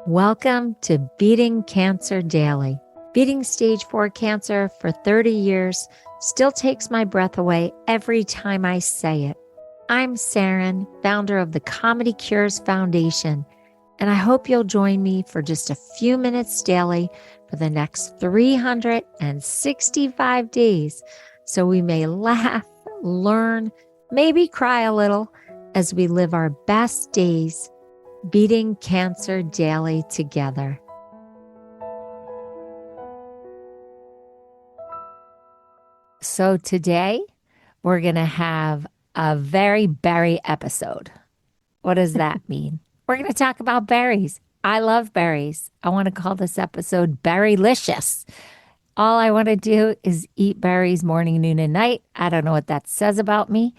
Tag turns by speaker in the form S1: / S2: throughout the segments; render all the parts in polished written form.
S1: Welcome to Beating Cancer Daily. Beating stage 4 cancer for 30 years still takes my breath away every time I say it. I'm Saranne, founder of the Comedy Cures Foundation, and I hope you'll join me for just a few minutes daily for the next 365 days so we may laugh, learn, maybe cry a little as we live our best days beating cancer daily together. So today we're going to have a very berry episode. What does that mean? We're going to talk about berries. I love berries. I want to call this episode Berrylicious. All I want to do is eat berries morning, noon, and night. I don't know what that says about me,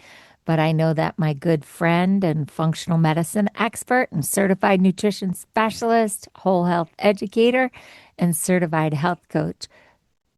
S1: but I know that my good friend and functional medicine expert and certified nutrition specialist, whole health educator, and certified health coach,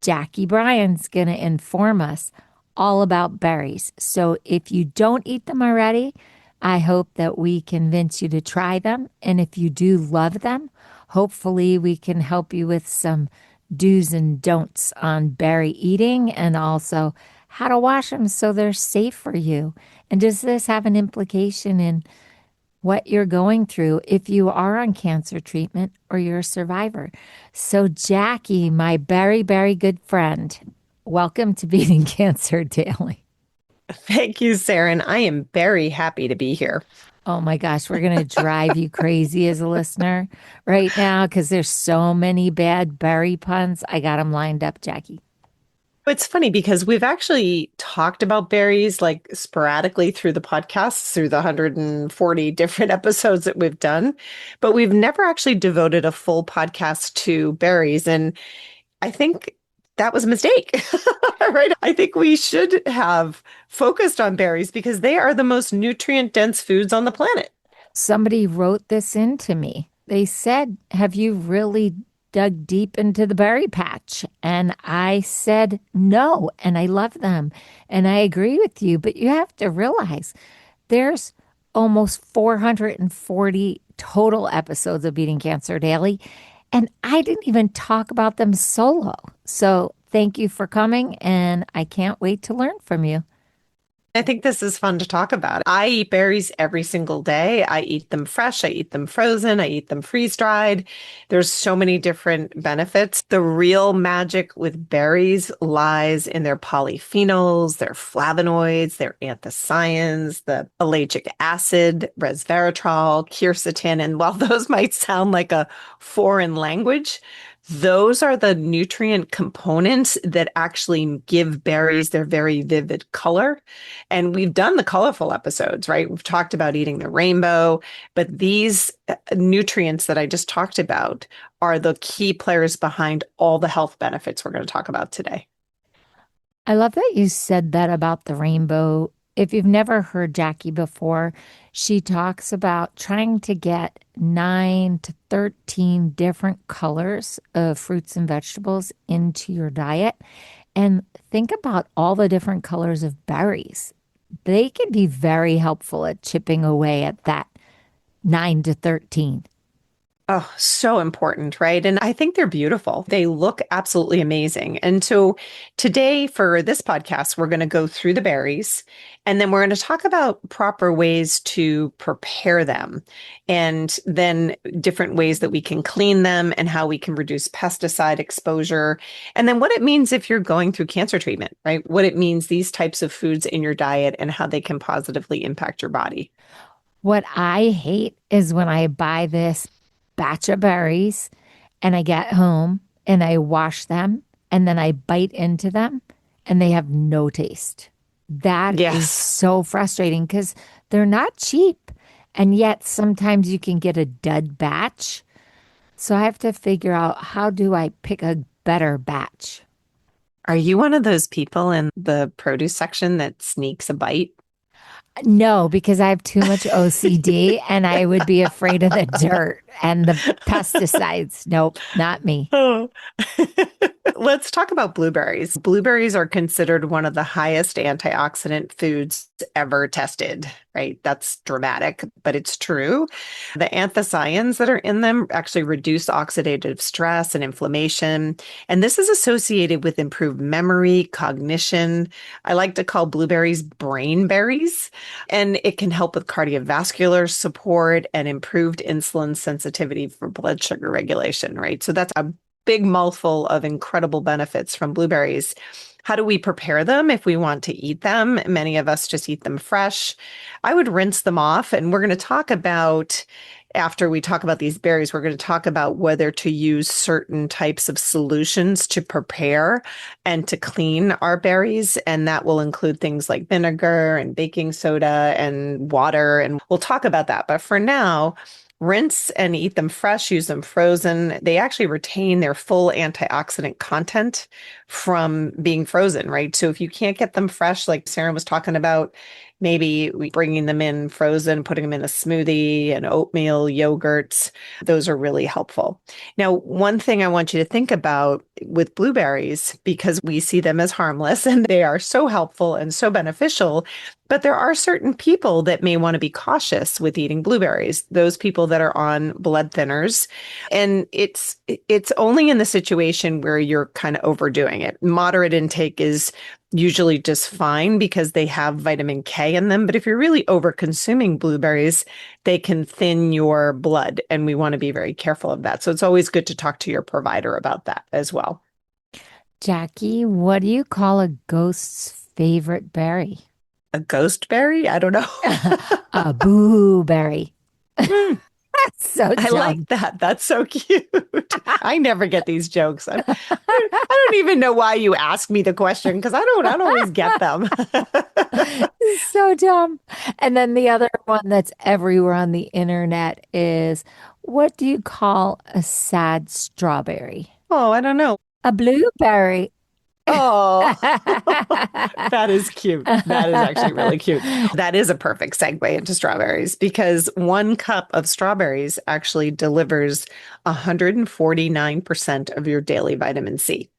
S1: Jacqui Bryan's going to inform us all about berries. So if you don't eat them already, I hope that we convince you to try them. And if you do love them, hopefully we can help you with some do's and don'ts on berry eating and also how to wash them so they're safe for you. And does this have an implication in what you're going through if you are on cancer treatment or you're a survivor? So Jacqui, my very, very good friend, welcome to Beating Cancer Daily.
S2: Thank you, Saranne. I am very happy to be here.
S1: Oh my gosh, we're going to drive you crazy as a listener right now because there's so many bad berry puns. I got them lined up, Jacqui.
S2: It's funny because we've actually talked about berries like sporadically through the podcast, through the 140 different episodes that we've done, but we've never actually devoted a full podcast to berries. And I think that was a mistake, right? I think we should have focused on berries because they are the most nutrient dense foods on the planet.
S1: Somebody wrote this into me. They said, have you really dug deep into the berry patch? And I said, no, and I love them. And I agree with you, but you have to realize there's almost 440 total episodes of Beating Cancer Daily. And I didn't even talk about them solo. So thank you for coming. And I can't wait to learn from you.
S2: I think this is fun to talk about. I eat berries every single day. I eat them fresh. I eat them frozen. I eat them freeze dried. There's so many different benefits. The real magic with berries lies in their polyphenols, their flavonoids, their anthocyanins, the ellagic acid, resveratrol, quercetin. And while those might sound like a foreign language, those are the nutrient components that actually give berries their very vivid color. And we've done the colorful episodes, right? We've talked about eating the rainbow, but these nutrients that I just talked about are the key players behind all the health benefits we're going to talk about today.
S1: I love that you said that about the rainbow. If you've never heard Jacqui before, she talks about trying to get 9 to 13 different colors of fruits and vegetables into your diet. And think about all the different colors of berries. They can be very helpful at chipping away at that 9 to 13.
S2: Oh, so important, right? And I think they're beautiful. They look absolutely amazing. And so today for this podcast, we're going to go through the berries and then we're going to talk about proper ways to prepare them and then different ways that we can clean them and how we can reduce pesticide exposure. And then what it means if you're going through cancer treatment, right? What it means, these types of foods in your diet and how they can positively impact your body.
S1: What I hate is when I buy this batch of berries and I get home and I wash them and then I bite into them and they have no taste. That is
S2: Yes.
S1: so frustrating because they're not cheap. And yet sometimes you can get a dud batch. So I have to figure out, how do I pick a better batch?
S2: Are you one of those people in the produce section that sneaks a bite?
S1: No, because I have too much OCD and I would be afraid of the dirt and the pesticides. Nope, not me.
S2: Oh. Let's talk about blueberries. Blueberries are considered one of the highest antioxidant foods ever tested, right? That's dramatic, but it's true. The anthocyanins that are in them actually reduce oxidative stress and inflammation. And this is associated with improved memory, cognition. I like to call blueberries brain berries, and it can help with cardiovascular support and improved insulin sensitivity for blood sugar regulation, right? So that's a big mouthful of incredible benefits from blueberries. How do we prepare them if we want to eat them? Many of us just eat them fresh. I would rinse them off, and we're going to talk about, after we talk about these berries, we're going to talk about whether to use certain types of solutions to prepare and to clean our berries. And that will include things like vinegar and baking soda and water. And we'll talk about that. But for now, rinse and eat them fresh, use them frozen. They actually retain their full antioxidant content from being frozen, right? So if you can't get them fresh, like Saranne was talking about, maybe bringing them in frozen, putting them in a smoothie and oatmeal, yogurts, those are really helpful. Now, one thing I want you to think about with blueberries, because we see them as harmless and they are so helpful and so beneficial, but there are certain people that may want to be cautious with eating blueberries, those people that are on blood thinners. And it's only in the situation where you're kind of overdoing it. Moderate intake is usually just fine because they have vitamin K in them. But if you're really over consuming blueberries, they can thin your blood. And we want to be very careful of that. So it's always good to talk to your provider about that as well.
S1: Jacqui, what do you call a ghost's favorite berry?
S2: A ghost berry? I don't know.
S1: A boo berry.
S2: Hmm,
S1: So
S2: I
S1: dumb.
S2: like that. That's so cute. I never get these jokes. I don't even know why you ask me the question because I don't always get them.
S1: So dumb. And then the other one that's everywhere on the internet is, what do you call a sad strawberry?
S2: Oh, I don't know.
S1: A blueberry.
S2: Oh, that is cute. That is actually really cute. That is a perfect segue into strawberries because 1 cup of strawberries actually delivers 149% of your daily vitamin C.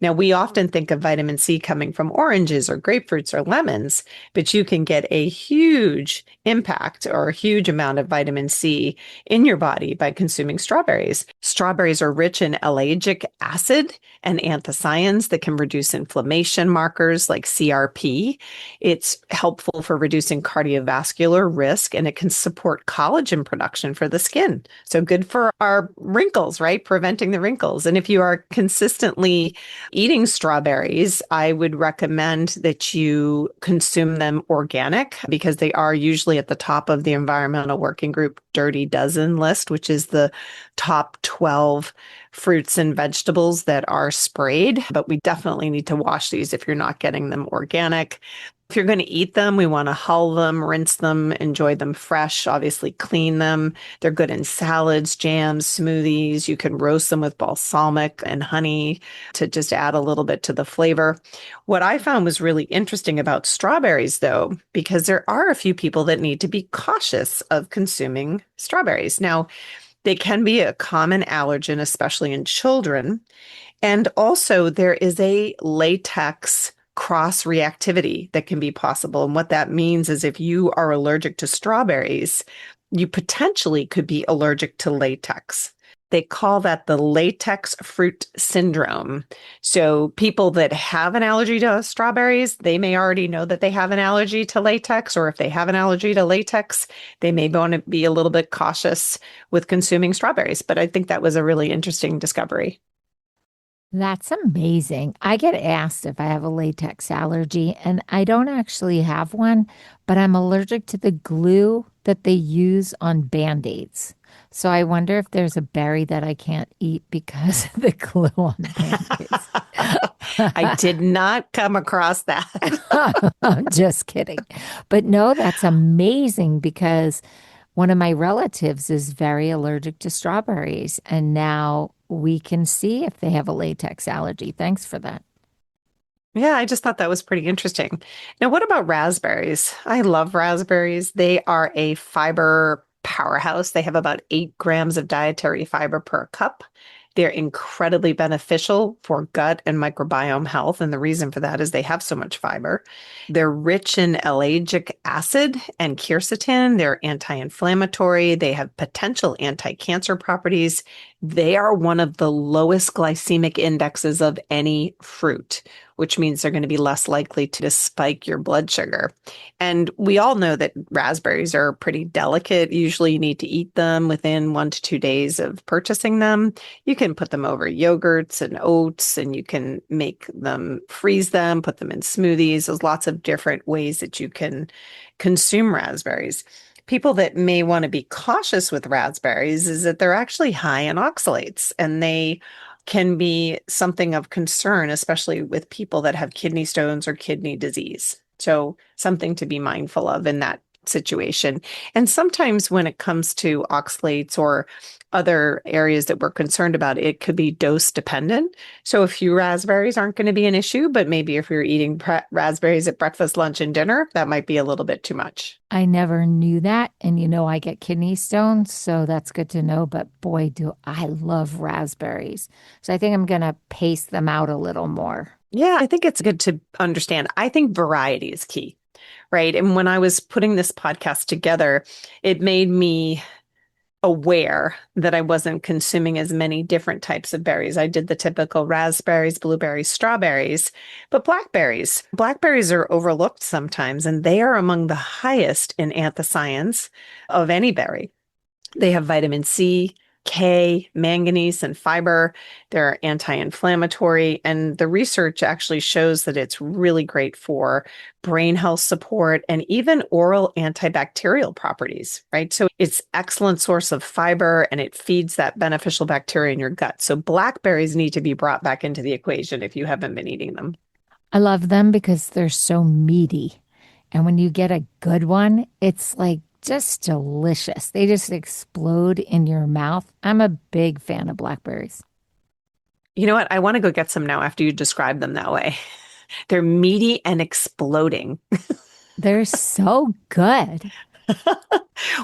S2: Now, we often think of vitamin C coming from oranges or grapefruits or lemons, but you can get a huge impact or a huge amount of vitamin C in your body by consuming strawberries. Strawberries are rich in ellagic acid and anthocyanins that can reduce inflammation markers like CRP. It's helpful for reducing cardiovascular risk and it can support collagen production for the skin. So good for our wrinkles, right? Preventing the wrinkles. And if you are consistently eating strawberries, I would recommend that you consume them organic because they are usually at the top of the Environmental Working Group Dirty Dozen list, which is the top 12 fruits and vegetables that are sprayed. But we definitely need to wash these if you're not getting them organic. If you're going to eat them, we want to hull them, rinse them, enjoy them fresh, obviously clean them. They're good in salads, jams, smoothies. You can roast them with balsamic and honey to just add a little bit to the flavor. What I found was really interesting about strawberries, though, because there are a few people that need to be cautious of consuming strawberries. Now, they can be a common allergen, especially in children. And also, there is a latex cross reactivity that can be possible. And what that means is if you are allergic to strawberries, you potentially could be allergic to latex. They call that the latex fruit syndrome. So people that have an allergy to strawberries, they may already know that they have an allergy to latex, or if they have an allergy to latex, they may want to be a little bit cautious with consuming strawberries. But I think that was a really interesting discovery.
S1: That's amazing. I get asked if I have a latex allergy, and I don't actually have one, but I'm allergic to the glue that they use on Band-Aids. So I wonder if there's a berry that I can't eat because of the glue on Band-Aids.
S2: I did not come across that.
S1: I'm just kidding. But no, that's amazing because one of my relatives is very allergic to strawberries, and now we can see if they have a latex allergy. Thanks for that.
S2: Yeah, I just thought that was pretty interesting. Now, what about raspberries? I love raspberries. They are a fiber powerhouse. They have about 8 grams of dietary fiber per cup. They're incredibly beneficial for gut and microbiome health. And the reason for that is they have so much fiber. They're rich in ellagic acid and quercetin. They're anti-inflammatory. They have potential anti-cancer properties. They are one of the lowest glycemic indexes of any fruit, which means they're going to be less likely to spike your blood sugar. And we all know that raspberries are pretty delicate. Usually you need to eat them within 1 to 2 days of purchasing them. You can put them over yogurts and oats, and you can make them, freeze them, put them in smoothies. There's lots of different ways that you can consume raspberries. People that may want to be cautious with raspberries is that they're actually high in oxalates, and they can be something of concern, especially with people that have kidney stones or kidney disease. So something to be mindful of in that situation. And sometimes when it comes to oxalates or other areas that we're concerned about, it could be dose dependent. So a few raspberries aren't going to be an issue, but maybe if you're eating raspberries at breakfast, lunch, and dinner, that might be a little bit too much.
S1: I never knew that. And I get kidney stones, so that's good to know. But boy, do I love raspberries. So I think I'm going to pace them out a little more.
S2: Yeah, I think it's good to understand. I think variety is key, right? And when I was putting this podcast together, it made me aware that I wasn't consuming as many different types of berries. I did the typical raspberries, blueberries, strawberries, but blackberries. Blackberries are overlooked sometimes, and they are among the highest in anthocyanins of any berry. They have vitamin C, K, manganese, and fiber. They're anti-inflammatory, and the research actually shows that it's really great for brain health support and even oral antibacterial properties, right? So it's excellent source of fiber, and it feeds that beneficial bacteria in your gut. So blackberries need to be brought back into the equation if you haven't been eating them.
S1: I love them because they're so meaty. And when you get a good one, it's like just delicious. They just explode in your mouth. I'm a big fan of blackberries.
S2: You know what? I want to go get some now after you describe them that way. They're meaty and exploding.
S1: They're so good.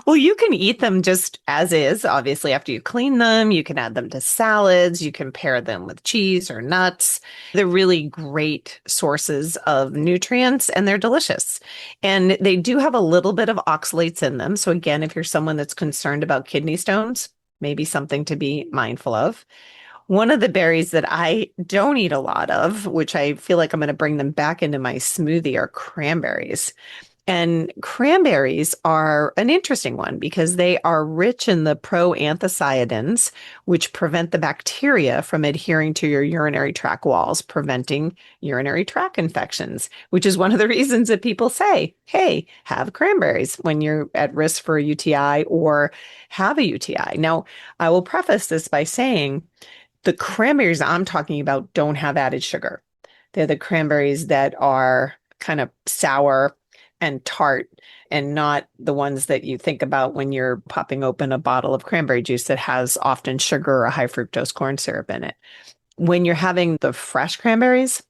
S2: Well, you can eat them just as is, obviously, after you clean them. You can add them to salads. You can pair them with cheese or nuts. They're really great sources of nutrients, and they're delicious. And they do have a little bit of oxalates in them. So again, if you're someone that's concerned about kidney stones, maybe something to be mindful of. One of the berries that I don't eat a lot of, which I feel like I'm going to bring them back into my smoothie, are cranberries. And cranberries are an interesting one because they are rich in the proanthocyanins, which prevent the bacteria from adhering to your urinary tract walls, preventing urinary tract infections, which is one of the reasons that people say, hey, have cranberries when you're at risk for a UTI or have a UTI. Now, I will preface this by saying the cranberries I'm talking about don't have added sugar. They're the cranberries that are kind of sour and tart, and not the ones that you think about when you're popping open a bottle of cranberry juice that has often sugar or high fructose corn syrup in it. When you're having the fresh cranberries,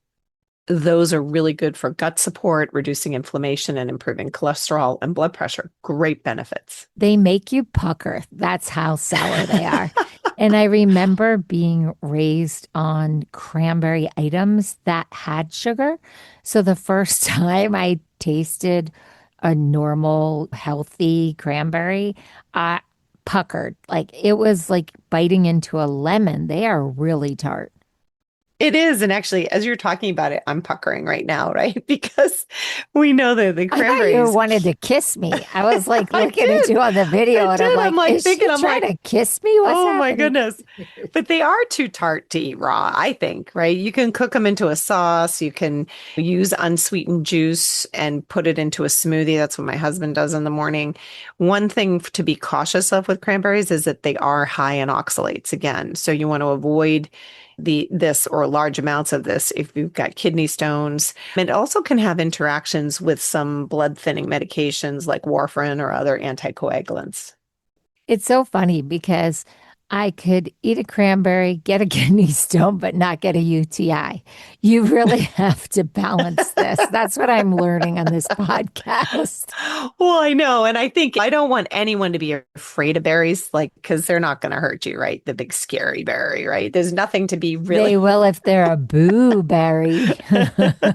S2: those are really good for gut support, reducing inflammation, and improving cholesterol and blood pressure. Great benefits.
S1: They make you pucker. That's how sour they are. And I remember being raised on cranberry items that had sugar. So the first time I tasted a normal, healthy cranberry, I puckered. Like it was like biting into a lemon. They are really tart.
S2: It is. And actually, as you're talking about it, I'm puckering right now, right? Because we know that the
S1: I thought you
S2: cranberries.
S1: wanted to kiss me. I was like
S2: I
S1: looking at
S2: did.
S1: you on the video
S2: I
S1: and I'm
S2: did. I'm
S1: like,
S2: like
S1: is she
S2: thinking, I'm
S1: trying
S2: like,
S1: to kiss me? What's
S2: oh my
S1: happening?
S2: goodness. But they are too tart to eat raw, I think, right? You can cook them into a sauce. You can use unsweetened juice and put it into a smoothie. That's what my husband does in the morning. One thing to be cautious of with cranberries is that they are high in oxalates again. So you want to avoid this or large amounts of this if you've got kidney stones. It also can have interactions with some blood thinning medications like warfarin or other anticoagulants.
S1: It's so funny because I could eat a cranberry, get a kidney stone, but not get a UTI. You really have to balance this. That's what I'm learning on this podcast.
S2: Well, I know. And I think I don't want anyone to be afraid of berries, like, because they're not going to hurt you, right? The big scary berry, right? There's nothing to be really.
S1: They will if they're a blueberry.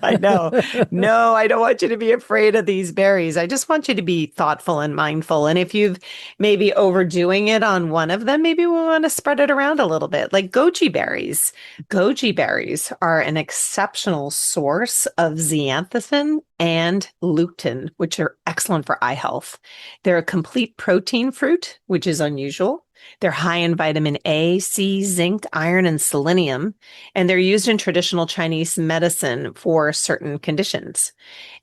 S2: I know. No, I don't want you to be afraid of these berries. I just want you to be thoughtful and mindful. And if you've maybe overdoing it on one of them, maybe we want to spread it around a little bit, like goji berries. Goji berries are an exceptional source of zeaxanthin and lutein, which are excellent for eye health. They're a complete protein fruit, which is unusual. They're high in vitamin A, C, zinc, iron, and selenium, and they're used in traditional Chinese medicine for certain conditions.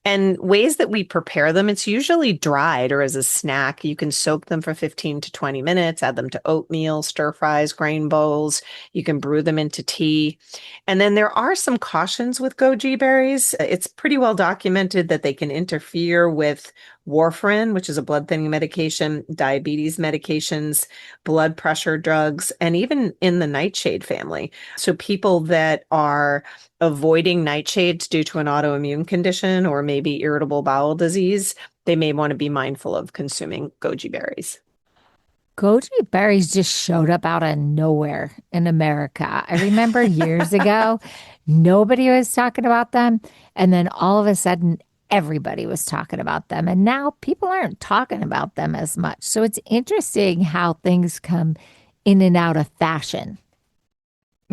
S2: And ways that we prepare them, it's usually dried or as a snack. You can soak them for 15 to 20 minutes, add them to oatmeal, stir fries, grain bowls. You can brew them into tea. And then there are some cautions with goji berries. It's pretty well documented that they can interfere with warfarin, which is a blood thinning medication, diabetes medications, blood pressure drugs, and even in the nightshade family. So people that are avoiding nightshades due to an autoimmune condition or maybe irritable bowel disease, they may want to be mindful of consuming goji berries.
S1: Goji berries just showed up out of nowhere in America. I remember years ago, nobody was talking about them. And then all of a sudden, everybody was talking about them. And now people aren't talking about them as much. So it's interesting how things come in and out of fashion.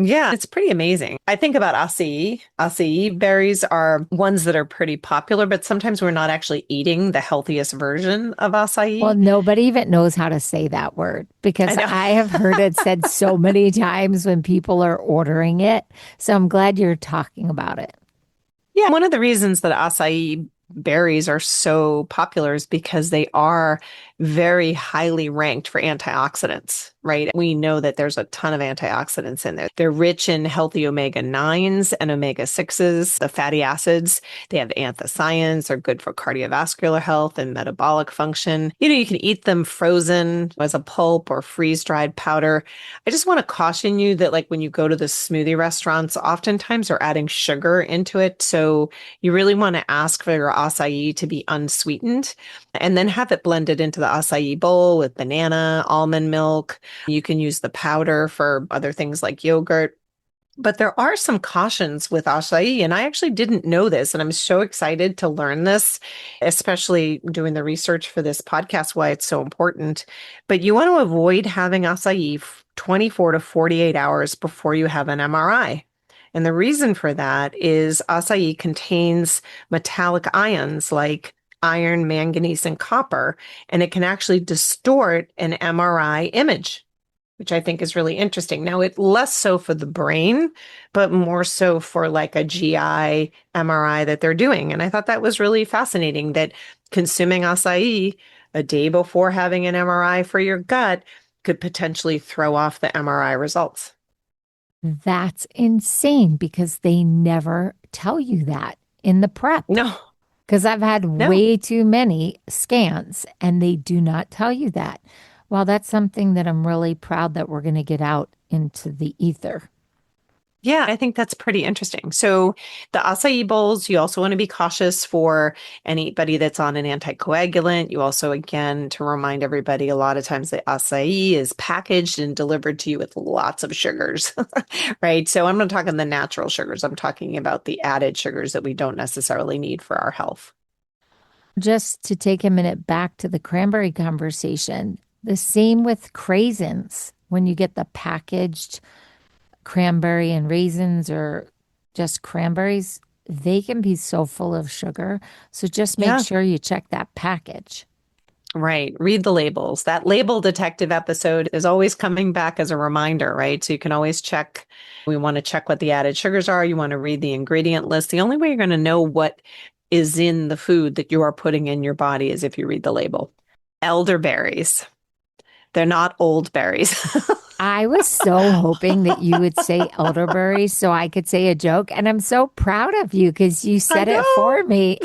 S2: Yeah, it's pretty amazing. I think about acai. Acai berries are ones that are pretty popular, but sometimes we're not actually eating the healthiest version of
S1: Well,
S2: acai.
S1: nobody even knows how to say that word
S2: I
S1: because
S2: know.
S1: I have heard it said so many times when people are ordering it. So I'm glad you're talking about it.
S2: Yeah, one of the reasons that acai berries are so popular is because they are very highly ranked for antioxidants, right? We know that there's a ton of antioxidants in there. They're rich in healthy omega 9s and omega 6s, the fatty acids. They have anthocyanins, are good for cardiovascular health and metabolic function. You can eat them frozen as a pulp or freeze dried powder. I just want to caution you that, like, when you go to the smoothie restaurants, oftentimes they're adding sugar into it. So you really want to ask for your acai to be unsweetened and then have it blended into the acai bowl with banana, almond milk. You can use the powder for other things like yogurt. But there are some cautions with acai, and I actually didn't know this, and I'm so excited to learn this, especially doing the research for this podcast, why it's so important. But you want to avoid having acai 24 to 48 hours before you have an MRI. And the reason for that is acai contains metallic ions like iron, manganese, and copper, and it can actually distort an MRI image, which I think is really interesting. Now, it less so for the brain, but more so for like a GI MRI that they're doing. And I thought that was really fascinating that consuming acai a day before having an MRI for your gut could potentially throw off the MRI results.
S1: That's insane because they never tell you that in the prep.
S2: No,
S1: Because I've had
S2: no.
S1: way too many scans and they do not tell you that. Well, that's something that I'm really proud that we're going to get out into the ether.
S2: Yeah, I think that's pretty interesting. So the acai bowls, you also want to be cautious for anybody that's on an anticoagulant. You also, again, to remind everybody, a lot of times the acai is packaged and delivered to you with lots of sugars, right? So I'm not talking the natural sugars. I'm talking about the added sugars that we don't necessarily need for our health.
S1: Just to take a minute back to the cranberry conversation, the same with craisins. When you get the packaged cranberry and raisins or just cranberries, they can be so full of sugar. So just make
S2: Yeah.
S1: sure you check that package.
S2: Right. Read the labels. That label detective episode is always coming back as a reminder, right? So you can always check. We want to check what the added sugars are. You want to read the ingredient list. The only way you're going to know what is in the food that you are putting in your body is if you read the label. Elderberries. They're not old berries.
S1: I was so hoping that you would say elderberries so I could say a joke. And I'm so proud of you because you
S2: I
S1: said it
S2: know.
S1: for me.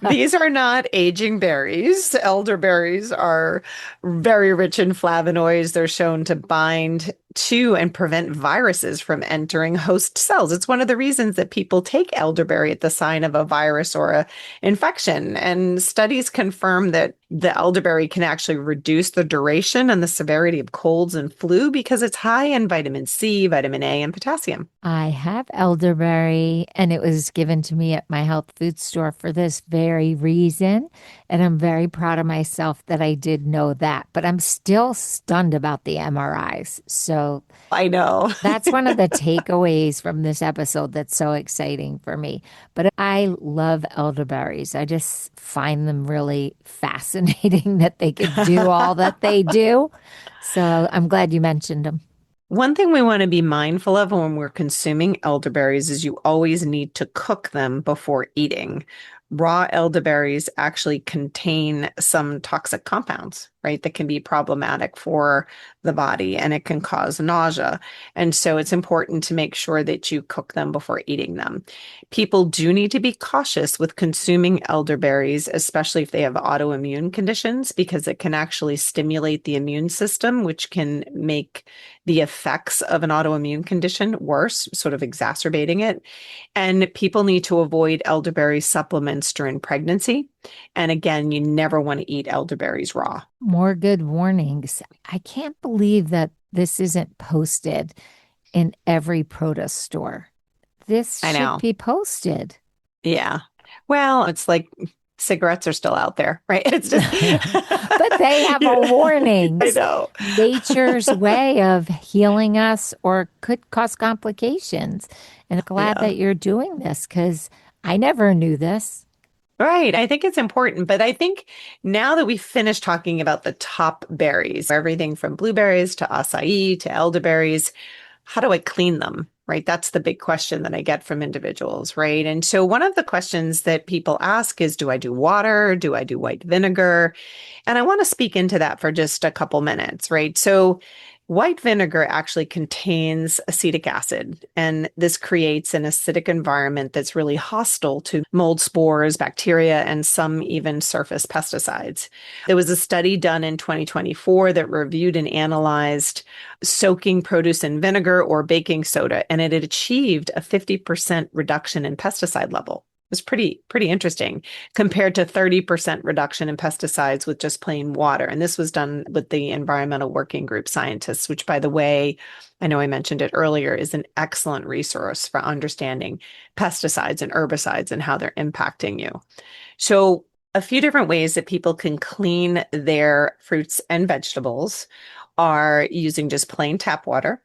S2: These are not aging berries. Elderberries are very rich in flavonoids. They're shown to bind to and prevent viruses from entering host cells. It's one of the reasons that people take elderberry at the sign of a virus or a infection. And studies confirm that the elderberry can actually reduce the duration and the severity of colds and flu because it's high in vitamin C, vitamin A, and potassium.
S1: I have elderberry, and it was given to me at my health food store for this very reason. And I'm very proud of myself that I did know that. But I'm still stunned about the MRIs. So
S2: I know.
S1: that's one of the takeaways from this episode that's so exciting for me. But I love elderberries. I just find them really fascinating that they could do all that they do. So I'm glad you mentioned them.
S2: One thing we want to be mindful of when we're consuming elderberries is you always need to cook them before eating. Raw elderberries actually contain some toxic compounds, right, that can be problematic for the body and it can cause nausea. And so it's important to make sure that you cook them before eating them. People do need to be cautious with consuming elderberries, especially if they have autoimmune conditions, because it can actually stimulate the immune system, which can make the effects of an autoimmune condition worse, sort of exacerbating it. And people need to avoid elderberry supplements during pregnancy. And again, you never want to eat elderberries raw.
S1: More good warnings. I can't believe that this isn't posted in every produce store. This
S2: I
S1: should
S2: know.
S1: be posted.
S2: Yeah. Well, it's like cigarettes are still out there, right? It's just,
S1: But they have a
S2: yeah, I
S1: warnings.
S2: know.
S1: Nature's way of healing us or could cause complications. And I'm glad
S2: Yeah.
S1: that you're doing this because I never knew this.
S2: Right. I think it's important. But I think now that we've finished talking about the top berries, everything from blueberries to acai to elderberries, how do I clean them? Right. That's the big question that I get from individuals. Right. And so one of the questions that people ask is, do I do water? Do I do white vinegar? And I want to speak into that for just a couple minutes. Right. So white vinegar actually contains acetic acid, and this creates an acidic environment that's really hostile to mold spores, bacteria, and some even surface pesticides. There was a study done in 2024 that reviewed and analyzed soaking produce in vinegar or baking soda, and it had achieved a 50% reduction in pesticide level. It was pretty interesting compared to 30% reduction in pesticides with just plain water. And this was done with the Environmental Working Group scientists, which, by the way, I know I mentioned it earlier, is an excellent resource for understanding pesticides and herbicides and how they're impacting you. So, a few different ways that people can clean their fruits and vegetables are using just plain tap water.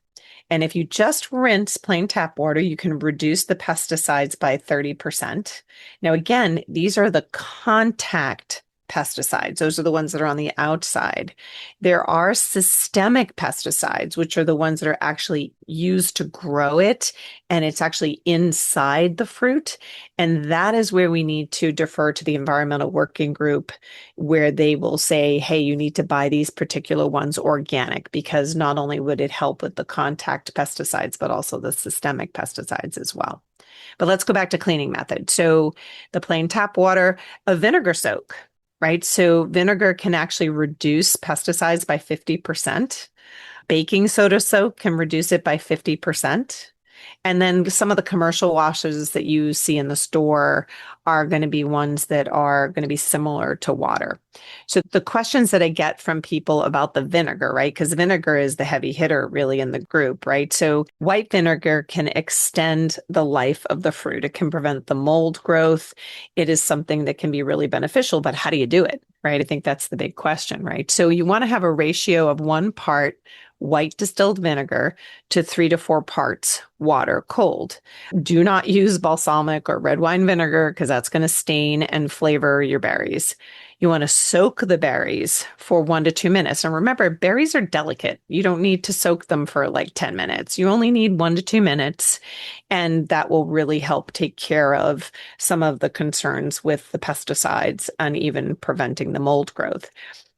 S2: And if you just rinse plain tap water, you can reduce the pesticides by 30%. Now, again, these are the contact pesticides. Those are the ones that are on the outside. There are systemic pesticides, which are the ones that are actually used to grow it, and it's actually inside the fruit. And that is where we need to defer to the Environmental Working Group, where they will say, hey, you need to buy these particular ones organic, because not only would it help with the contact pesticides, but also the systemic pesticides as well. But let's go back to cleaning method. So the plain tap water, a vinegar soak, right? So vinegar can actually reduce pesticides by 50%. Baking soda soak can reduce it by 50%. And then some of the commercial washes that you see in the store are going to be ones that are going to be similar to water. So the questions that I get from people about the vinegar, right? Because vinegar is the heavy hitter really in the group, right? So white vinegar can extend the life of the fruit. It can prevent the mold growth. It is something that can be really beneficial, but how do you do it, right? I think that's the big question, right? So you want to have a ratio of 1 part white distilled vinegar to 3 to 4 parts water cold. Do not use balsamic or red wine vinegar because that's going to stain and flavor your berries. You want to soak the berries for 1 to 2 minutes. And remember, berries are delicate. You don't need to soak them for like 10 minutes. You only need 1 to 2 minutes. And that will really help take care of some of the concerns with the pesticides and even preventing the mold growth.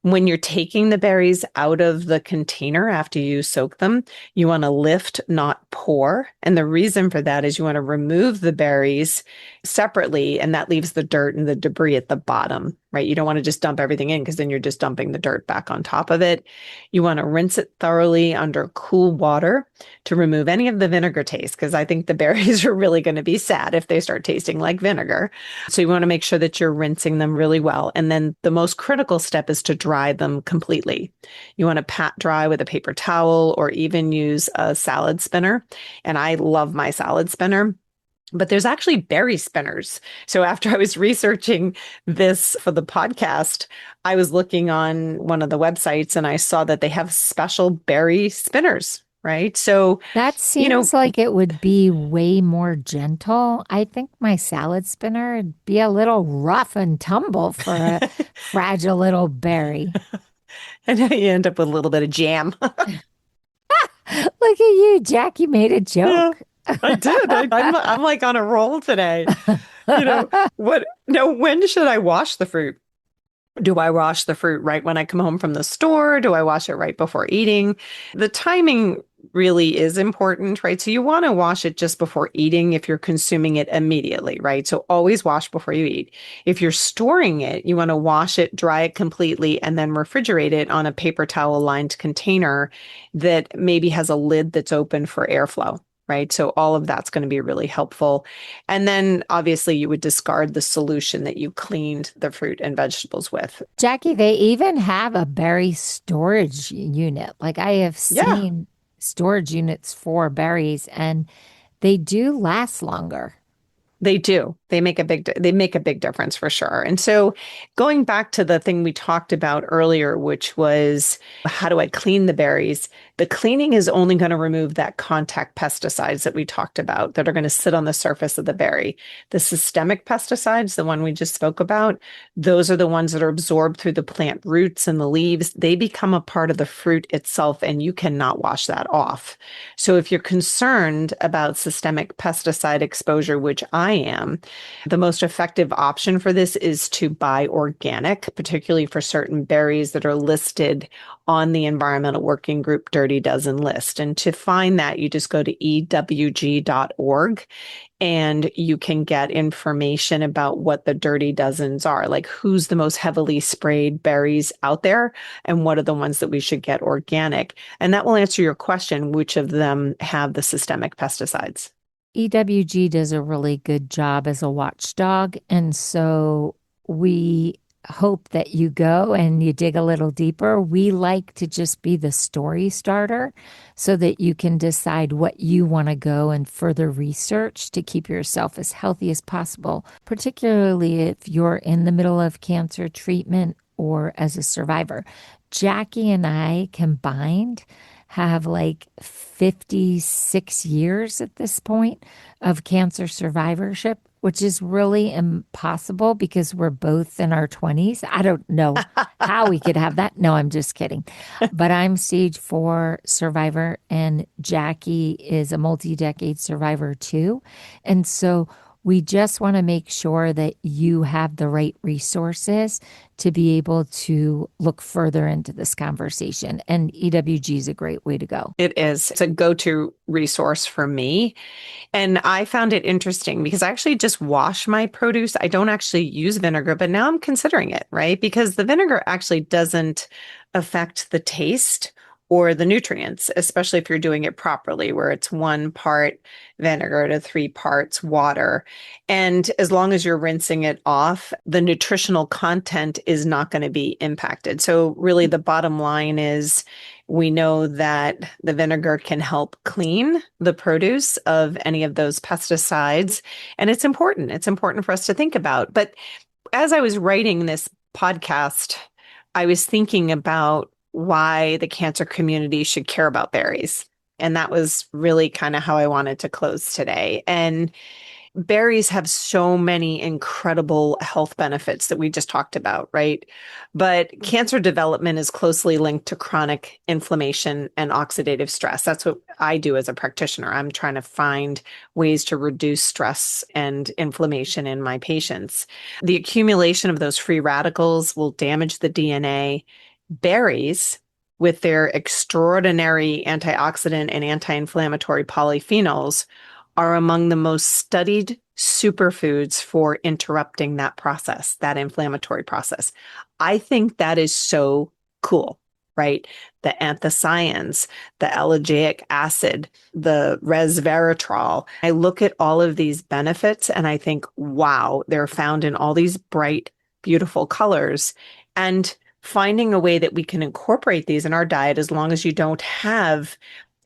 S2: When you're taking the berries out of the container after you soak them, you want to lift, not pour. And the reason for that is you want to remove the berries separately, and that leaves the dirt and the debris at the bottom, right? You don't want to just dump everything in because then you're just dumping the dirt back on top of it. You want to rinse it thoroughly under cool water to remove any of the vinegar taste, because I think the berries are really going to be sad if they start tasting like vinegar. So you want to make sure that you're rinsing them really well. And then the most critical step is to dry them completely. You want to pat dry with a paper towel or even use a salad spinner. And I love my salad spinner. But there's actually berry spinners. So after I was researching this for the podcast, I was looking on one of the websites and I saw that they have special berry spinners, right? So,
S1: That
S2: you know,
S1: seems like it would be way more gentle. I think my salad spinner would be a little rough and tumble for a fragile little berry.
S2: and then you end up with a little bit of jam.
S1: Look at you, Jackie made a
S2: Yeah,
S1: joke.
S2: I did. I'm like on a roll today. What? No, when should I wash the fruit? Do I wash the fruit right when I come home from the store? Do I wash it right before eating? The timing really is important, right? So you want to wash it just before eating if you're consuming it immediately, right? So always wash before you eat. If you're storing it, you want to wash it, dry it completely, and then refrigerate it on a paper towel lined container that maybe has a lid that's open for airflow. Right. So all of that's going to be really helpful. And then obviously you would discard the solution that you cleaned the fruit and vegetables with.
S1: Jackie, they even have a berry storage unit. Like I have
S2: Yeah.
S1: seen storage units for berries and they do last longer.
S2: They do. They make a big difference for sure. And so going back to the thing we talked about earlier, which was how do I clean the berries? The cleaning is only going to remove that contact pesticides that we talked about that are going to sit on the surface of the berry. The systemic pesticides, the one we just spoke about, those are the ones that are absorbed through the plant roots and the leaves. They become a part of the fruit itself, and you cannot wash that off. So if you're concerned about systemic pesticide exposure, which I am, the most effective option for this is to buy organic, particularly for certain berries that are listed on the Environmental Working Group Dirty Dozen list. And to find that, you just go to ewg.org and you can get information about what the dirty dozens are, like who's the most heavily sprayed berries out there and what are the ones that we should get organic. And that will answer your question, which of them have the systemic pesticides.
S1: EWG does a really good job as a watchdog. And so we hope that you go and you dig a little deeper. We like to just be the story starter so that you can decide what you want to go and further research to keep yourself as healthy as possible, particularly if you're in the middle of cancer treatment or as a survivor. Jackie and I combined have like 56 years at this point of cancer survivorship, which is really impossible because we're both in our 20s. I don't know how we could have that. No, I'm just kidding. But I'm stage 4 survivor, and Jackie is a multi-decade survivor too. And so we just want to make sure that you have the right resources to be able to look further into this conversation. And EWG is a great way to go.
S2: It is. It's a go-to resource for me. And I found it interesting because I actually just wash my produce. I don't actually use vinegar, but now I'm considering it, right? Because the vinegar actually doesn't affect the taste or the nutrients, especially if you're doing it properly, where it's 1 part vinegar to 3 parts water. And as long as you're rinsing it off, the nutritional content is not going to be impacted. So really the bottom line is we know that the vinegar can help clean the produce of any of those pesticides. And it's important. It's important for us to think about. But as I was writing this podcast, I was thinking about why the cancer community should care about berries. And that was really kind of how I wanted to close today. And berries have so many incredible health benefits that we just talked about, right? But cancer development is closely linked to chronic inflammation and oxidative stress. That's what I do as a practitioner. I'm trying to find ways to reduce stress and inflammation in my patients. The accumulation of those free radicals will damage the DNA Berries, with their extraordinary antioxidant and anti-inflammatory polyphenols, are among the most studied superfoods for interrupting that process, that inflammatory process. I think that is so cool, right? The anthocyanins, the ellagic acid, the resveratrol. I look at all of these benefits and I think, wow, they're found in all these bright, beautiful colors. And finding a way that we can incorporate these in our diet, as long as you don't have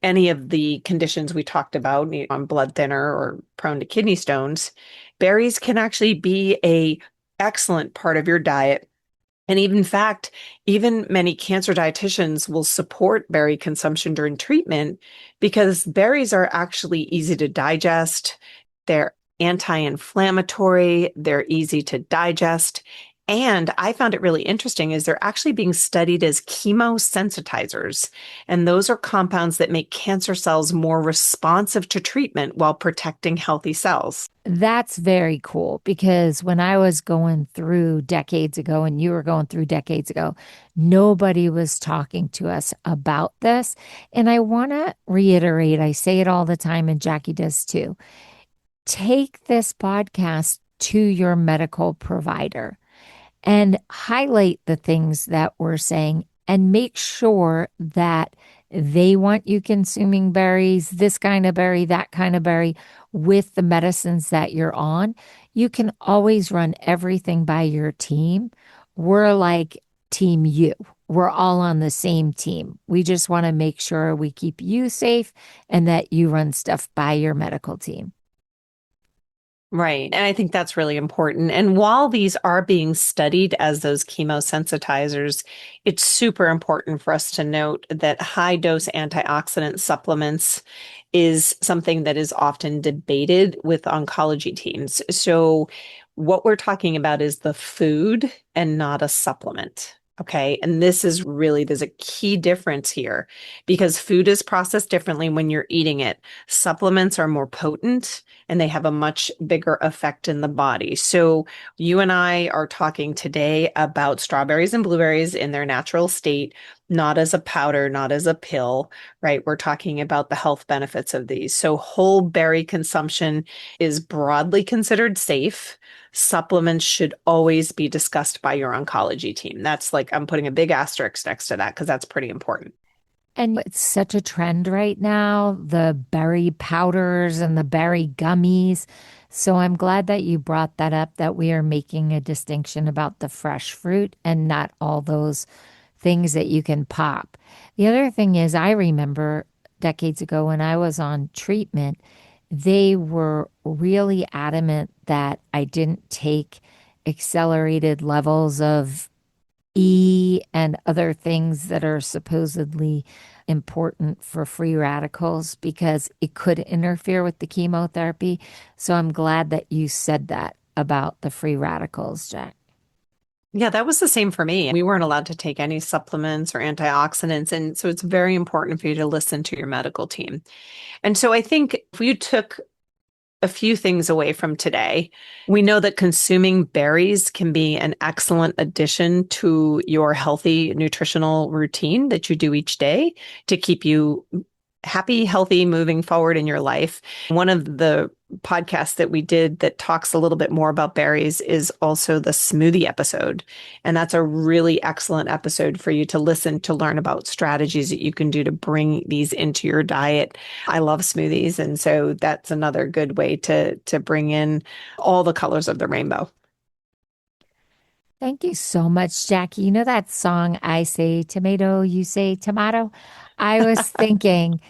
S2: any of the conditions we talked about, on blood thinner or prone to kidney stones, berries can actually be a excellent part of your diet. And even in fact, even many cancer dietitians will support berry consumption during treatment because berries are actually easy to digest. They're anti-inflammatory, they're easy to digest. And I found it really interesting is they're actually being studied as chemosensitizers. And those are compounds that make cancer cells more responsive to treatment while protecting healthy cells.
S1: That's very cool because when I was going through decades ago and you were going through decades ago, nobody was talking to us about this. And I want to reiterate, I say it all the time, and Jacqui does too. Take this podcast to your medical provider and highlight the things that we're saying and make sure that they want you consuming berries, this kind of berry, that kind of berry, with the medicines that you're on. You can always run everything by your team. We're like Team U. We're all on the same team. We just want to make sure we keep you safe and that you run stuff by your medical team.
S2: Right. And I think that's really important. And while these are being studied as those chemosensitizers, it's super important for us to note that high dose antioxidant supplements is something that is often debated with oncology teams. So, what we're talking about is the food and not a supplement. Okay. And this is really, there's a key difference here because food is processed differently when you're eating it. Supplements are more potent and they have a much bigger effect in the body. So, you and I are talking today about strawberries and blueberries in their natural state, not as a powder, not as a pill, right? We're talking about the health benefits of these. So, whole berry consumption is broadly considered safe. Supplements should always be discussed by your oncology team. That's like, I'm putting a big asterisk next to that because that's pretty important.
S1: And it's such a trend right now, the berry powders and the berry gummies. So I'm glad that you brought that up, that we are making a distinction about the fresh fruit and not all those things that you can pop. The other thing is, I remember decades ago when I was on treatment, they were really adamant that I didn't take accelerated levels of E and other things that are supposedly important for free radicals because it could interfere with the chemotherapy. So I'm glad that you said that about the free radicals, Jack.
S2: Yeah, that was the same for me. We weren't allowed to take any supplements or antioxidants. And so it's very important for you to listen to your medical team. And so I think if you took a few things away from today, we know that consuming berries can be an excellent addition to your healthy nutritional routine that you do each day to keep you happy, healthy, moving forward in your life. One of the podcasts that we did that talks a little bit more about berries is also the smoothie episode. And that's a really excellent episode for you to listen to learn about strategies that you can do to bring these into your diet. I love smoothies. And so that's another good way to bring in all the colors of the rainbow.
S1: Thank you so much, Jackie. You know that song, I say tomato, you say tomato? I was thinking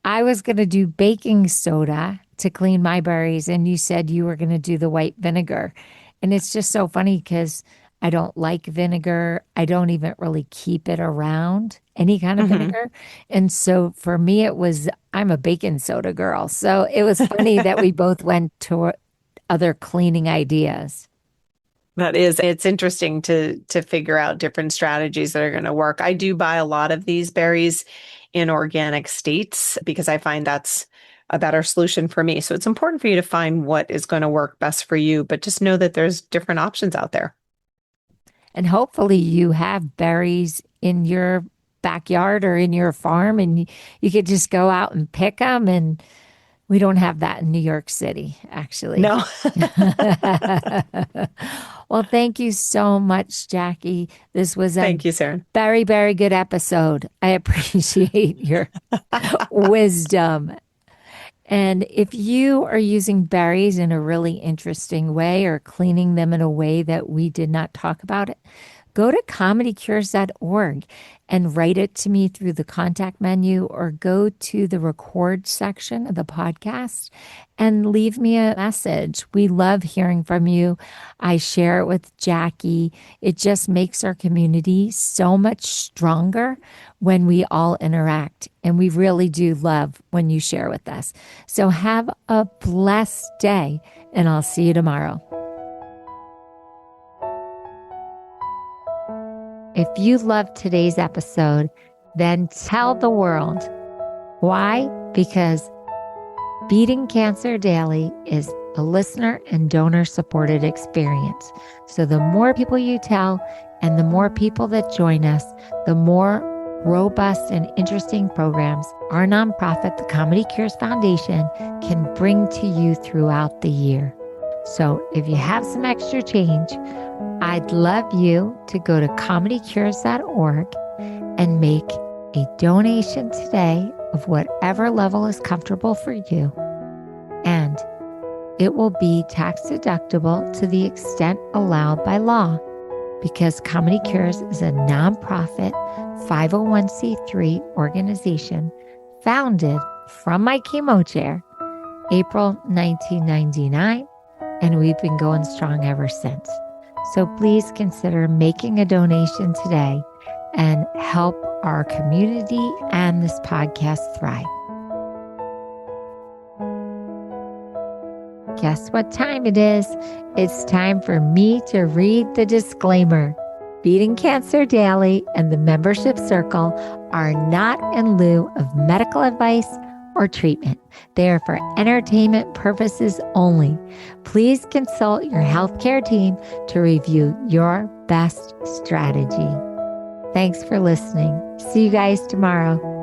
S1: I was going to do baking soda to clean my berries, and you said you were going to do the white vinegar. And it's just so funny because I don't like vinegar. I don't even really keep it around, any kind of
S2: Mhm.
S1: vinegar. And so for me, I'm a baking soda girl. So it was funny that we both went to other cleaning ideas.
S2: That is, it's interesting to figure out different strategies that are going to work. I do buy a lot of these berries in organic states because I find that's a better solution for me. So it's important for you to find what is going to work best for you, but just know that there's different options out there.
S1: And hopefully you have berries in your backyard or in your farm, and you could just go out and pick them. And we don't have that in New York City, actually.
S2: No,
S1: Well, thank you so much, Jacqui. This was a
S2: thank you, Sarah.
S1: very, very good episode. I appreciate your wisdom. And if you are using berries in a really interesting way or cleaning them in a way that we did not talk about it, go to comedycures.org and write it to me through the contact menu, or go to the record section of the podcast and leave me a message. We love hearing from you. I share it with Jacqui. It just makes our community so much stronger when we all interact. And we really do love when you share with us. So have a blessed day, and I'll see you tomorrow. If you loved today's episode, then tell the world. Why? Because Beating Cancer Daily is a listener and donor supported experience. So the more people you tell and the more people that join us, the more robust and interesting programs our nonprofit, the Comedy Cures Foundation, can bring to you throughout the year. So if you have some extra change, I'd love you to go to comedycures.org and make a donation today of whatever level is comfortable for you. And it will be tax deductible to the extent allowed by law, because Comedy Cures is a nonprofit 501c3 organization founded from my chemo chair, April 1999, and we've been going strong ever since. So please consider making a donation today and help our community and this podcast thrive. Guess what time it is? It's time for me to read the disclaimer. Beating Cancer Daily and the membership circle are not in lieu of medical advice or treatment. They are for entertainment purposes only. Please consult your healthcare team to review your best strategy. Thanks for listening. See you guys tomorrow.